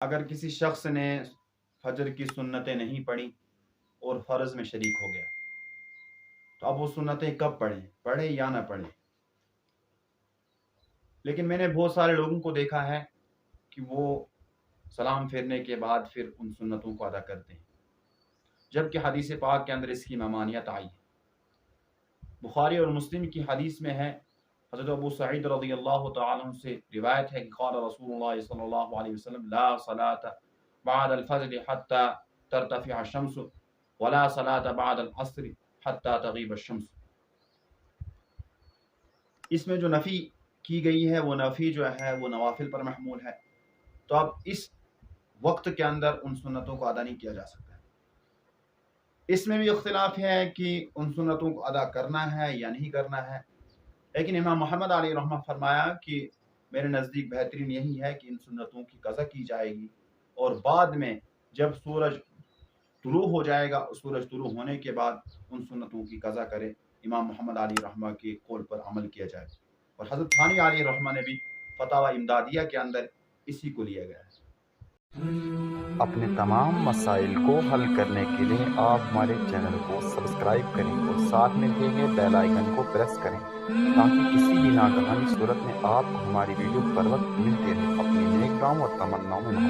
اگر کسی شخص نے فجر کی سنتیں نہیں پڑھی اور فرض میں شریک ہو گیا تو اب وہ سنتیں کب پڑھے یا نہ پڑھے؟ لیکن میں نے بہت سارے لوگوں کو دیکھا ہے کہ وہ سلام پھیرنے کے بعد پھر ان سنتوں کو ادا کرتے ہیں، جبکہ حدیث پاک کے اندر اس کی ممانعت آئی ہے۔ بخاری اور مسلم کی حدیث میں ہے، حضرت ابو سعید رضی اللہ تعالیٰ عنہ سے روایت ہے کہ قال رسول اللہ صلی اللہ علیہ وسلم لا صلاة بعد الفجر حتى ترتفع الشمس ولا صلاة بعد العصر حتى تغیب الشمس۔ اس میں جو نفی کی گئی ہے وہ نفی جو ہے وہ نوافل پر محمول ہے، تو اب اس وقت کے اندر ان سنتوں کو ادا نہیں کیا جا سکتا ہے۔ اس میں بھی اختلاف ہے کہ ان سنتوں کو ادا کرنا ہے یا نہیں کرنا ہے، لیکن امام محمد علیہ رحمہ فرمایا کہ میرے نزدیک بہترین یہی ہے کہ ان سنتوں کی قضا کی جائے گی، اور بعد میں جب سورج طلوع ہو جائے گا، سورج طلوع ہونے کے بعد ان سنتوں کی قضا کرے، امام محمد علیہ رحمہ کے قول پر عمل کیا جائے۔ اور حضرت ثانی علیہ رحمہ نے بھی فتاوی امدادیہ کے اندر اسی کو لیا گیا ہے۔ اپنے تمام مسائل کو حل کرنے کے لیے آپ ہمارے چینل کو سبسکرائب کریں اور ساتھ میں دیے گئے بیل آئیکن کو پریس کریں تاکہ کسی بھی ناگہانی صورت میں آپ کو ہماری ویڈیو پر وقت ملتے رہے۔ اپنی نیک دعاؤں اور تمناؤں میں